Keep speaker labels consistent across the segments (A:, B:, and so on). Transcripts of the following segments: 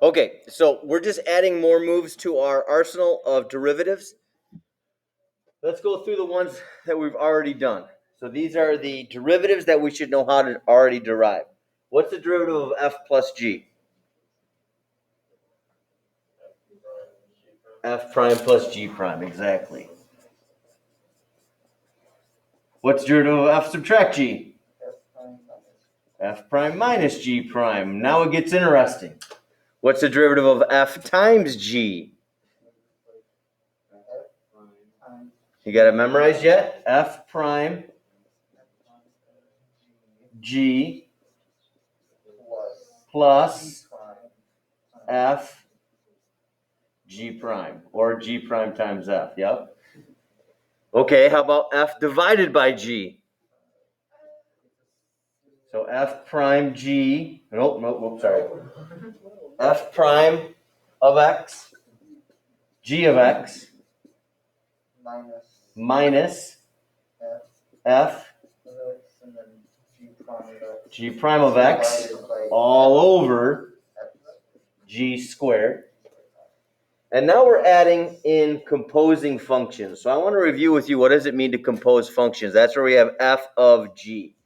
A: Okay, so we're just adding more moves to our arsenal of derivatives. Let's go through the ones that we've already done. So these are the derivatives that we should know how to already derive. What's the derivative of f plus g? F prime plus g prime, exactly. What's the derivative of f subtract g? F prime minus g prime. Now it gets interesting. What's the derivative of f times g? You got it memorized yet? F prime g plus f g prime, or g prime times f. Yep. Okay, how about f divided by g? So f prime g, sorry. F prime of x, g of x, minus f g prime of x all over g squared. And now we're adding in composing functions. So I want to review with you, what does it mean to compose functions? That's where we have f of g.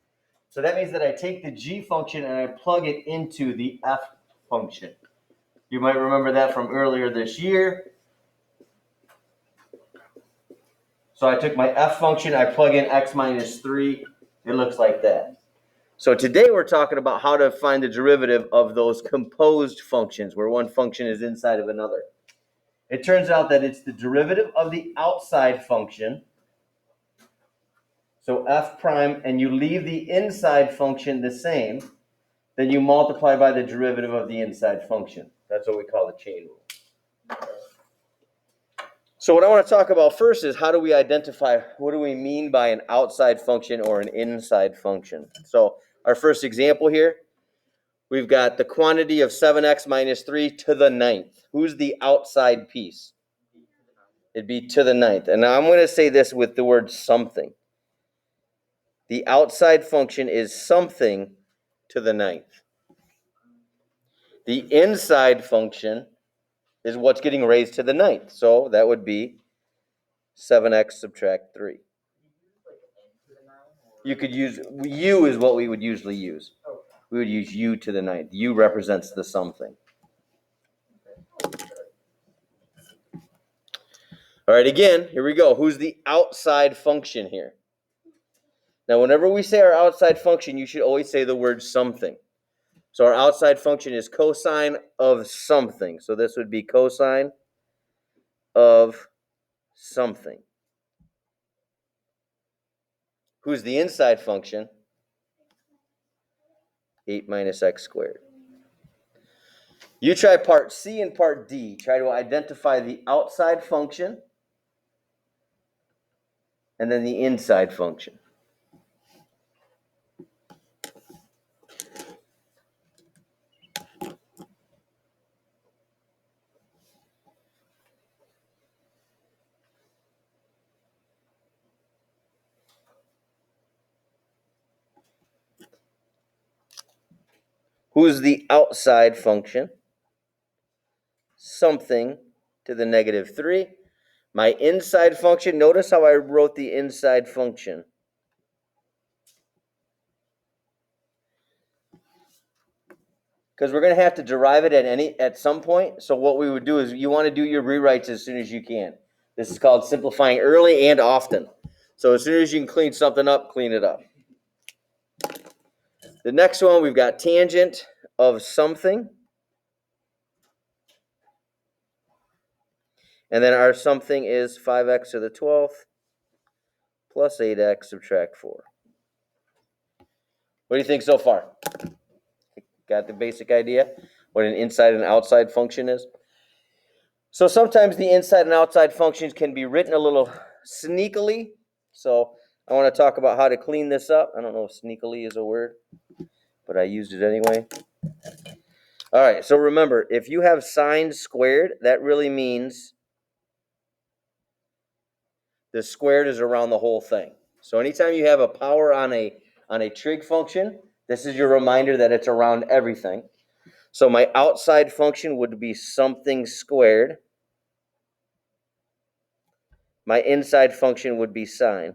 A: So that means that I take the g function and I plug it into the f function. You might remember that from earlier this year. So I took my f function, I plug in x minus 3. It looks like that. So today we're talking about how to find the derivative of those composed functions, where one function is inside of another. It turns out that it's the derivative of the outside function. So f prime, and you leave the inside function the same, then you multiply by the derivative of the inside function. That's what we call the chain rule. So what I want to talk about first is, how do we identify, what do we mean by an outside function or an inside function? So our first example here, we've got the quantity of 7x minus 3 to the ninth. Who's the outside piece? It'd be to the ninth. And now I'm going to say this with the word something. The outside function is something to the ninth. The inside function is what's getting raised to the ninth. So that would be 7x subtract 3. You could use, u is what we would usually use. We would use u to the ninth. U represents the something. All right, again, here we go. Who's the outside function here? Now, whenever we say our outside function, you should always say the word something. So our outside function is cosine of something. So this would be cosine of something. Who's the inside function? 8 minus x squared. You try part C and part D. Try to identify the outside function and then the inside function. Who's the outside function? Something to the negative 3. My inside function, notice how I wrote the inside function. Because we're going to have to derive it at some point. So what we would do is, you want to do your rewrites as soon as you can. This is called simplifying early and often. So as soon as you can clean something up, clean it up. The next one, we've got tangent of something. And then our something is 5x to the 12th plus 8x subtract 4. What do you think so far? Got the basic idea what an inside and outside function is? So sometimes the inside and outside functions can be written a little sneakily. So I want to talk about how to clean this up. I don't know if sneakily is a word, but I used it anyway. All right, so remember, if you have sine squared, that really means the squared is around the whole thing. So anytime you have a power on a trig function, this is your reminder that it's around everything. So my outside function would be something squared. My inside function would be sine.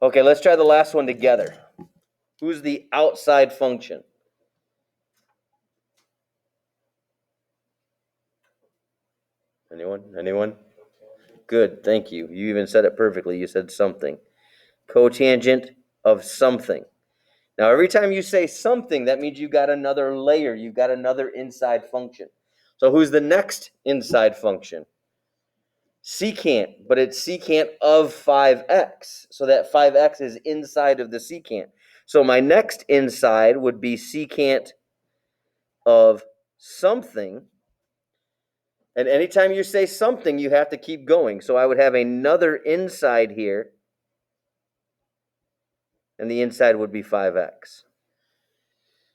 A: Okay, let's try the last one together. Who's the outside function? Anyone? Good, thank you. You even said it perfectly. You said something. Cotangent of something. Now, every time you say something, that means you got another layer. You got another inside function. So who's the next inside function? Secant, but it's secant of 5x. So that 5x is inside of the secant. So my next inside would be secant of something. And anytime you say something, you have to keep going. So I would have another inside here. And the inside would be 5x.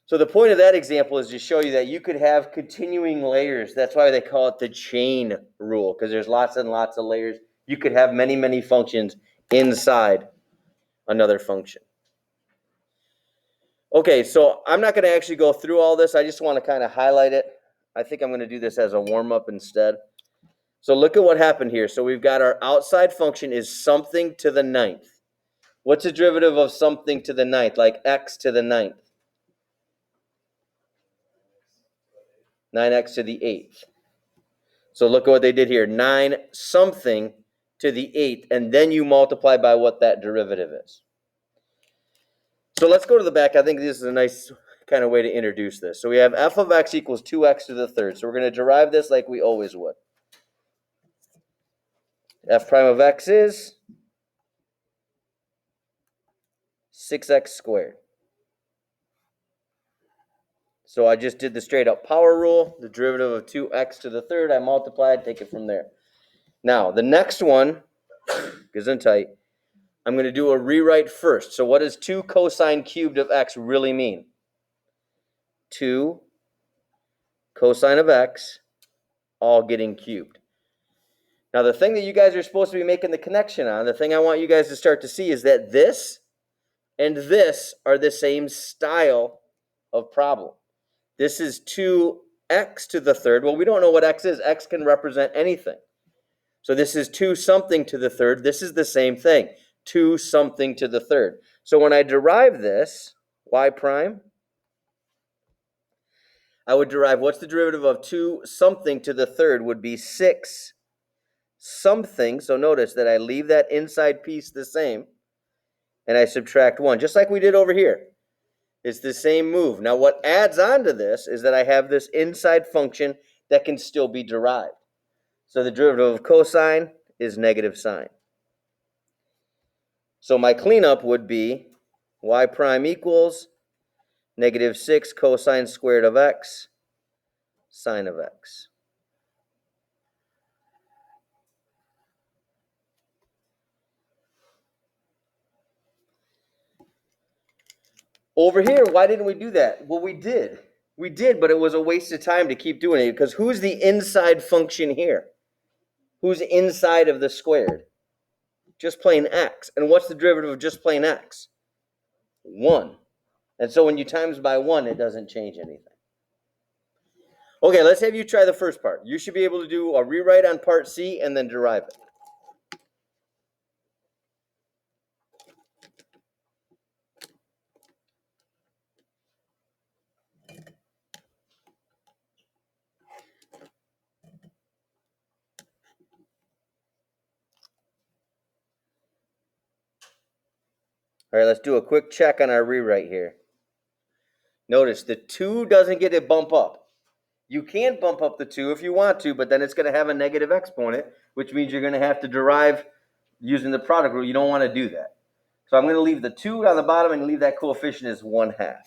A: So the point of that example is to show you that you could have continuing layers. That's why they call it the chain rule, because there's lots and lots of layers. You could have many, many functions inside another function. Okay, so I'm not going to actually go through all this. I just want to kind of highlight it. I think I'm going to do this as a warm-up instead. So look at what happened here. So we've got our outside function is something to the ninth. What's the derivative of something to the ninth, like x to the ninth? 9x to the 8th. So look at what they did here. 9 something to the 8th, and then you multiply by what that derivative is. So let's go to the back. I think this is a nice kind of way to introduce this. So we have f of x equals 2x to the third. So we're going to derive this like we always would. F prime of x is 6x squared. So I just did the straight up power rule, the derivative of 2x to the third. I multiplied, take it from there. Now, the next one, gesundheit, I'm going to do a rewrite first. So what does 2 cosine cubed of x really mean? 2 cosine of x, all getting cubed. Now, the thing that you guys are supposed to be making the connection on, the thing I want you guys to start to see is that this and this are the same style of problem. This is 2x to the third. Well, we don't know what x is. X can represent anything. So this is 2 something to the third. This is the same thing, 2 something to the third. So when I derive this, y prime, I would derive, what's the derivative of 2 something to the third would be 6 something. So notice that I leave that inside piece the same, and I subtract 1, just like we did over here. It's the same move. Now what adds on to this is that I have this inside function that can still be derived. So the derivative of cosine is negative sine. So my cleanup would be y prime equals negative 6 cosine squared of x sine of x. Over here, why didn't we do that? Well, we did. We did, but it was a waste of time to keep doing it because who's the inside function here? Who's inside of the squared? Just plain x. And what's the derivative of just plain x? 1. And so when you times by 1, it doesn't change anything. Okay, let's have you try the first part. You should be able to do a rewrite on part C and then derive it. All right, let's do a quick check on our rewrite here. Notice the 2 doesn't get a bump up. You can bump up the 2 if you want to, but then it's going to have a negative exponent, which means you're going to have to derive using the product rule. You don't want to do that. So I'm going to leave the 2 on the bottom and leave that coefficient as 1/2.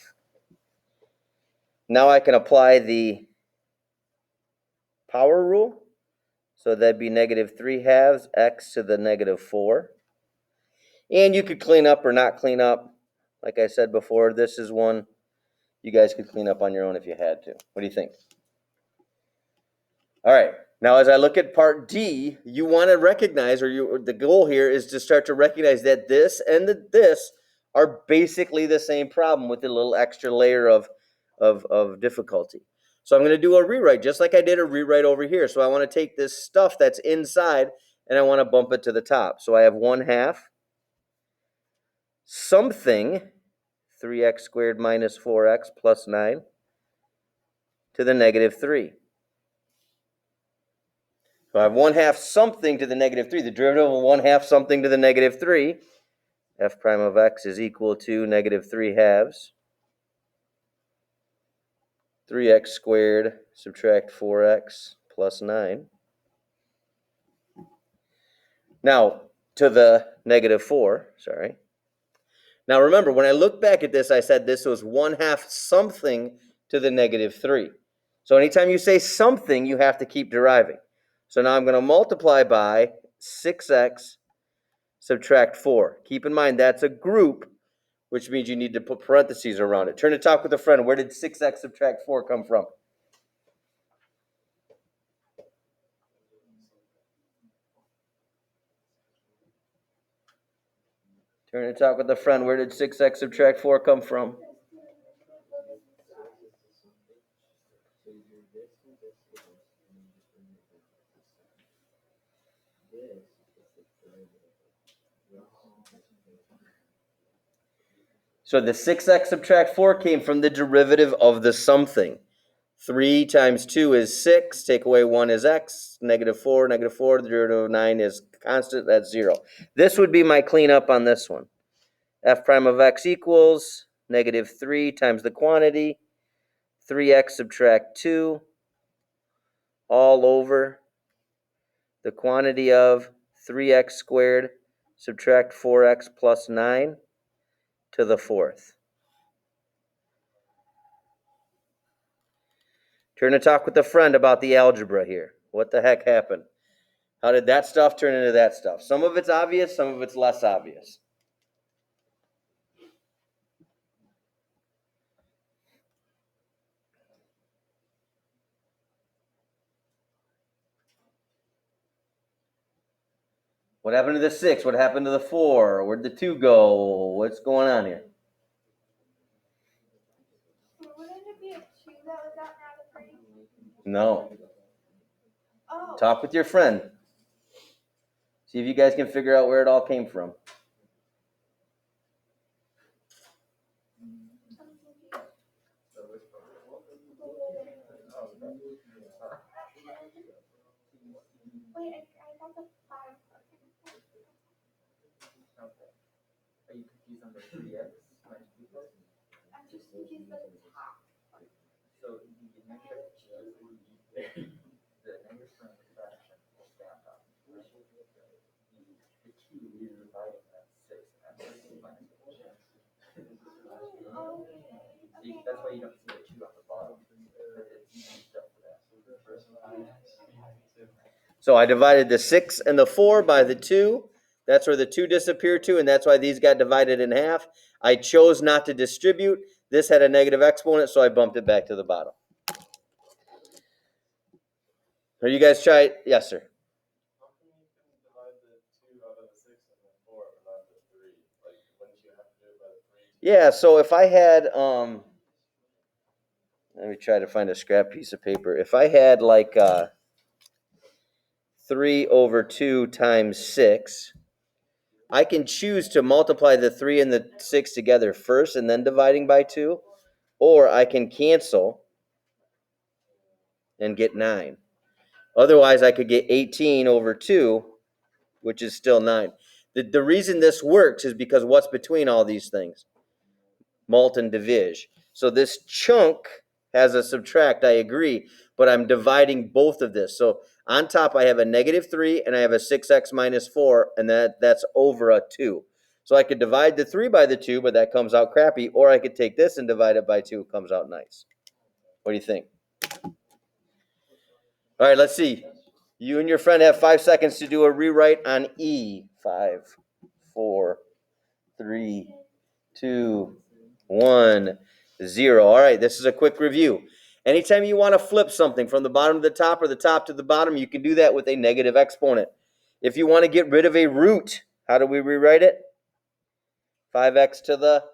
A: Now I can apply the power rule. So that'd be negative 3/2 x to the negative 4. And you could clean up or not clean up. Like I said before, this is one you guys could clean up on your own if you had to. What do you think? All right. Now, as I look at part D, you want to recognize, the goal here is to start to recognize that this and this are basically the same problem with a little extra layer of difficulty. So I'm going to do a rewrite just like I did a rewrite over here. So I want to take this stuff that's inside and I want to bump it to the top. So I have 1/2 something 3x squared minus 4x plus 9 to the negative 3. So I have 1/2 something to the negative 3. The derivative of 1/2 something to the negative 3, f prime of x is equal to negative 3/2 3x squared subtract 4x plus 9. Now, to the negative 4, sorry. Now remember, when I look back at this, I said this was 1/2 something to the negative 3. So anytime you say something, you have to keep deriving. So now I'm going to multiply by 6x subtract 4. Keep in mind that's a group, which means you need to put parentheses around it. Turn to talk with a friend. Where did 6x subtract 4 come from? Turn to talk with a friend. Where did 6x subtract 4 come from? So the 6x subtract 4 came from the derivative of the something. 3 times 2 is 6. Take away 1 is x. Negative 4. The derivative of 9 is constant. That's 0. This would be my cleanup on this one. F prime of x equals negative 3 times the quantity. 3x subtract 2 all over the quantity of 3x squared subtract 4x plus 9 to the 4th. Turn to talk with a friend about the algebra here. What the heck happened? How did that stuff turn into that stuff? Some of it's obvious, some of it's less obvious. What happened to the 6? What happened to the 4? Where'd the 2 go? What's going on here?
B: Wouldn't it be a 2 that was out now the 3?
A: No.
B: Oh.
A: Talk with your friend. See if you guys can figure out where it all came from.
B: Wait, I got the 5.
C: Are you confused on the 3x?
B: I'm just confused by the top.
C: So the negative sign of the fraction will stand up. The 2 we divide at 6 and
B: Oh,
C: see, that's why you don't see the 2 on the bottom. It's used up for that.
A: So I divided the 6 and the 4 by the 2. That's where the 2 disappeared to, and that's why these got divided in half. I chose not to distribute. This had a negative exponent, so I bumped it back to the bottom. Are you guys try it? Yes, sir.
D: How come you can divide the 2 out of the 6 and the 4, but not the 3? Like, wouldn't you have to do it by the 3?
A: Yeah, so if I had, let me try to find a scrap piece of paper. If I had like 3 over 2 times 6, I can choose to multiply the 3 and the 6 together first and then dividing by 2, or I can cancel and get 9. Otherwise, I could get 18 over 2, which is still 9. The reason this works is because what's between all these things? Mult and divige. So this chunk has a subtract, I agree, but I'm dividing both of this. So on top, I have a negative 3 and I have a 6x minus 4, and that's over a 2. So I could divide the 3 by the 2, but that comes out crappy, or I could take this and divide it by 2. It comes out nice. What do you think? All right, let's see. You and your friend have 5 seconds to do a rewrite on E. 5, 4, 3, 2, 1, 0. All right, this is a quick review. Anytime you want to flip something from the bottom to the top or the top to the bottom, you can do that with a negative exponent. If you want to get rid of a root, how do we rewrite it? 5x to the,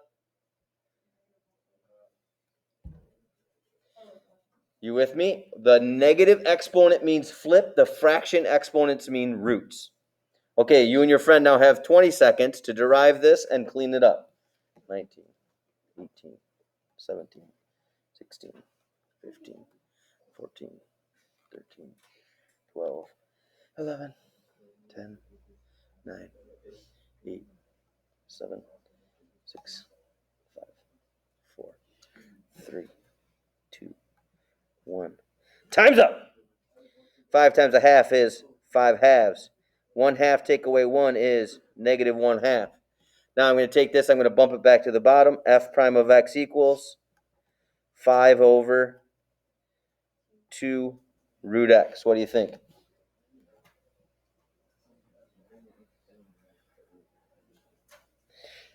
A: you with me? The negative exponent means flip. The fraction exponents mean roots. Okay, you and your friend now have 20 seconds to derive this and clean it up. 19, 18, 17, 16, 15, 14, 13, 12, 11, 10, 9, 8, 7, 6, 5, 4, 3, 2, 1. Time's up. 5 times a half is 5 halves. 1/2 take away 1 is negative 1/2. Now I'm going to take this, I'm going to bump it back to the bottom. F prime of x equals 5 over 2 root x. What do you think?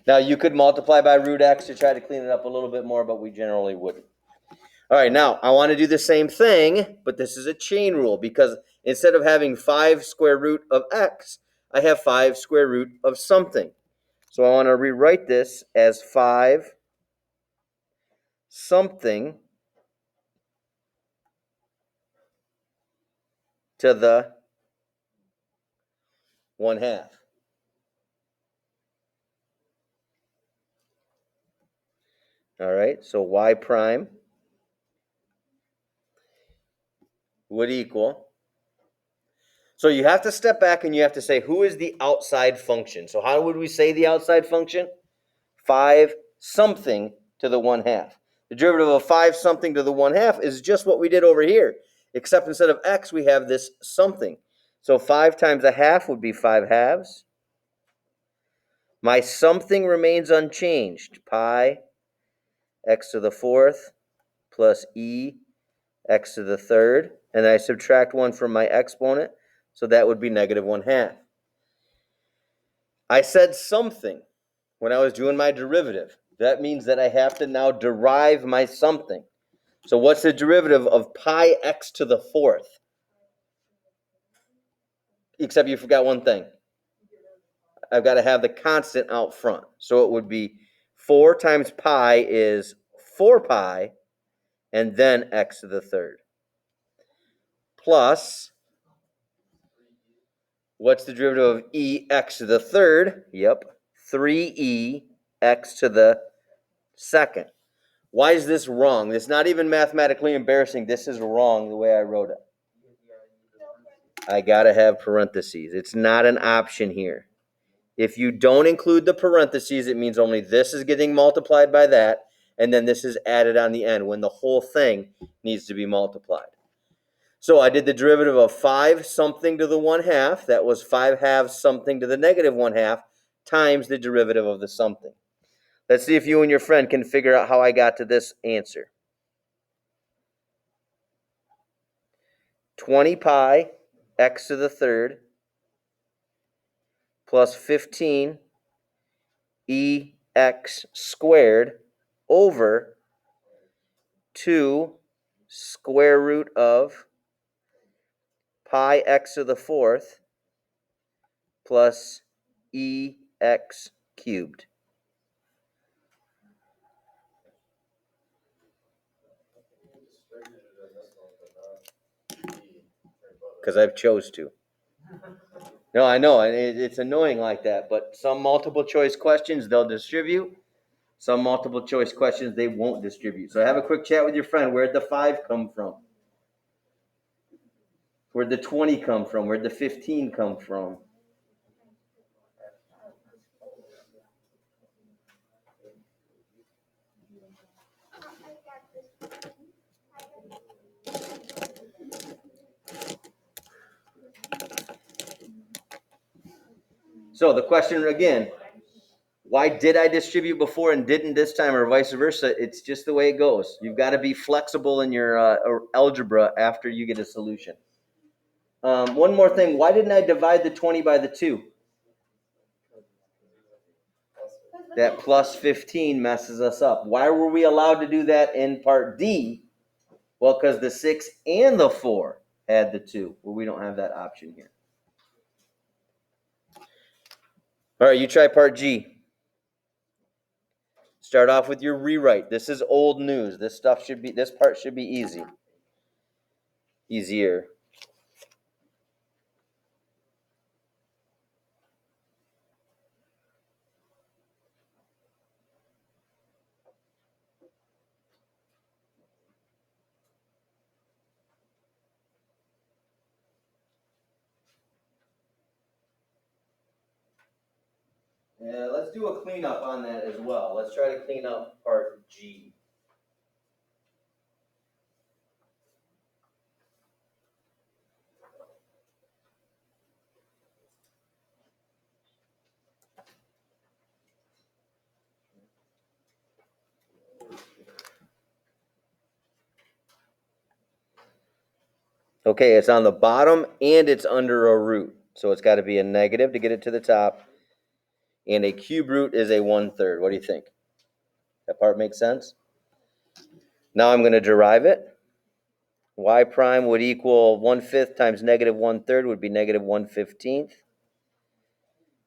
A: Now you could multiply by root x to try to clean it up a little bit more, but we generally wouldn't. All right, now I want to do the same thing, but this is a chain rule because instead of having 5 square root of x, I have 5 square root of something. So I want to rewrite this as 5 something to the 1/2. All right, so y prime would equal. So you have to step back and you have to say, who is the outside function? So how would we say the outside function? 5 something to the 1/2. The derivative of 5 something to the 1/2 is just what we did over here, except instead of x, we have this something. So 5 times a half would be 5 halves. My something remains unchanged. Pi x to the 4th plus e x to the 3rd. And I subtract 1 from my exponent, so that would be negative 1/2. I said something when I was doing my derivative. That means that I have to now derive my something. So what's the derivative of pi x to the 4th? Except you forgot one thing. I've got to have the constant out front. So it would be 4 times pi is 4 pi, and then x to the 3rd. Plus, what's the derivative of e x to the 3rd? Yep, 3e x to the 2nd. Why is this wrong? It's not even mathematically embarrassing. This is wrong the way I wrote it. I got to have parentheses. It's not an option here. If you don't include the parentheses, it means only this is getting multiplied by that, and then this is added on the end when the whole thing needs to be multiplied. So I did the derivative of 5 something to the 1/2. That was 5 halves something to the negative 1/2 times the derivative of the something. Let's see if you and your friend can figure out how I got to this answer. 20 pi x to the 3rd plus 15 ex squared over 2 square root of pi x to the 4th plus ex cubed. Because I've chose to. No, I know, and it's annoying like that, but some multiple choice questions they'll distribute. Some multiple choice questions they won't distribute. So have a quick chat with your friend. Where'd the 5 come from? Where'd the 20 come from? Where'd the 15 come from? So the question again, why did I distribute before and didn't this time, or vice versa? It's just the way it goes. You've got to be flexible in your algebra after you get a solution. One more thing. Why didn't I divide the 20 by the 2? That plus 15 messes us up. Why were we allowed to do that in part D? Well, because the 6 and the 4 had the 2. Well, we don't have that option here. All right, you try part G. Start off with your rewrite. This is old news. This part should be easy. Easier. Let's do a cleanup on that as well. Let's try to clean up part G. Okay, it's on the bottom and it's under a root. So it's got to be a negative to get it to the top. And a cube root is a 1/3. What do you think? That part makes sense? Now I'm going to derive it. Y prime would equal 1/5 times negative 1/3 would be negative 1/15.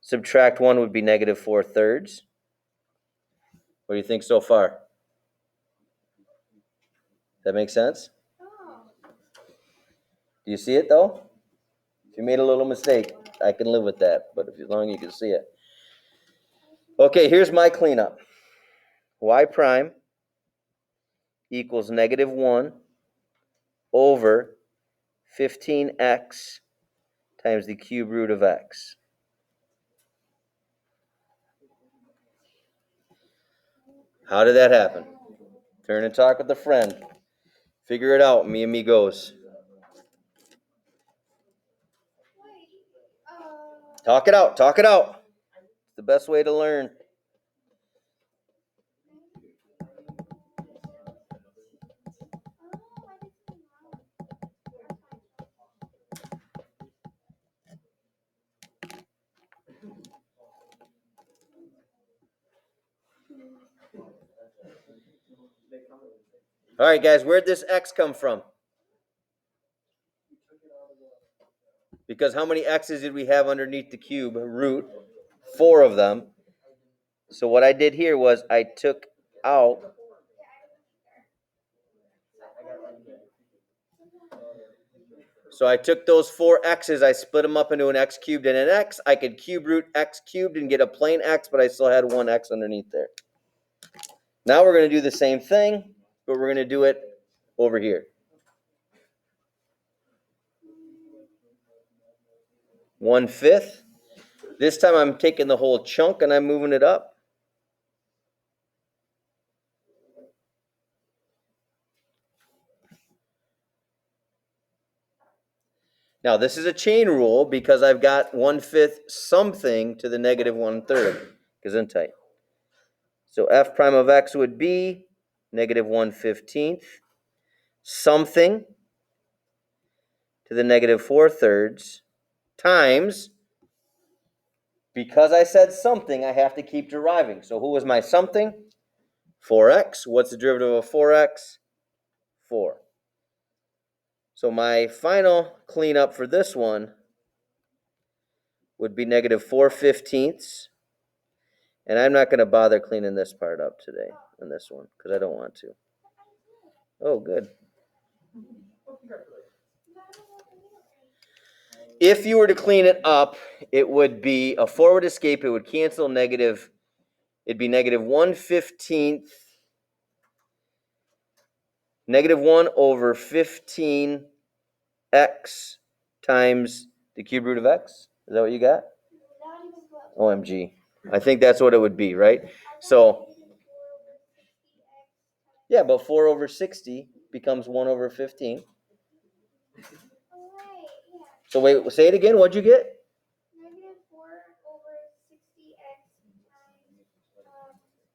A: Subtract 1 would be negative 4/3. What do you think so far? That makes sense?
B: Oh.
A: Do you see it though? If you made a little mistake, I can live with that, but as long as you can see it. Okay, here's my cleanup. Y prime equals negative 1 over 15x times the cube root of x. How did that happen? Turn and talk with a friend. Figure it out, mi amigos.
B: Wait.
A: Talk it out, talk it out. It's the best way to learn. All right, guys, where'd this x come from? Because how many x's did we have underneath the cube root? 4 of them. So what I did here was I took out those 4 x's, I split them up into an x cubed and an x. I could cube root x cubed and get a plain x, but I still had 1 x underneath there. Now we're going to do the same thing, but we're going to do it over here. 1/5. This time I'm taking the whole chunk and I'm moving it up. Now this is a chain rule because I've got 1/5 something to the negative 1/3. Gesundheit. So f prime of x would be negative 1/15 something to the negative 4/3 times, because I said something, I have to keep deriving. So who was my something? 4x. What's the derivative of 4x? 4. So my final cleanup for this one would be negative 4/15. And I'm not going to bother cleaning this part up today in this one because I don't want to. Oh, good. If you were to clean it up, it would be a forward escape. It would cancel negative. It'd be negative 1/15. Negative 1 over 15x times the cube root of x. Is that what you got? OMG. I think that's what it would be, right? So, yeah, but 4 over 60 becomes 1 over 15. So wait, say it again. What'd you get?
B: Negative 4 over 60x times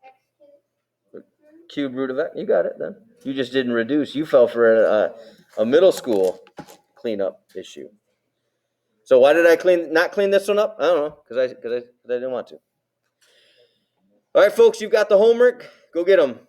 B: x
A: Cube root of x. You got it then. You just didn't reduce. You fell for a middle school cleanup issue. So why did I not clean this one up? I don't know, because I didn't want to. All right, folks, you've got the homework. Go get them.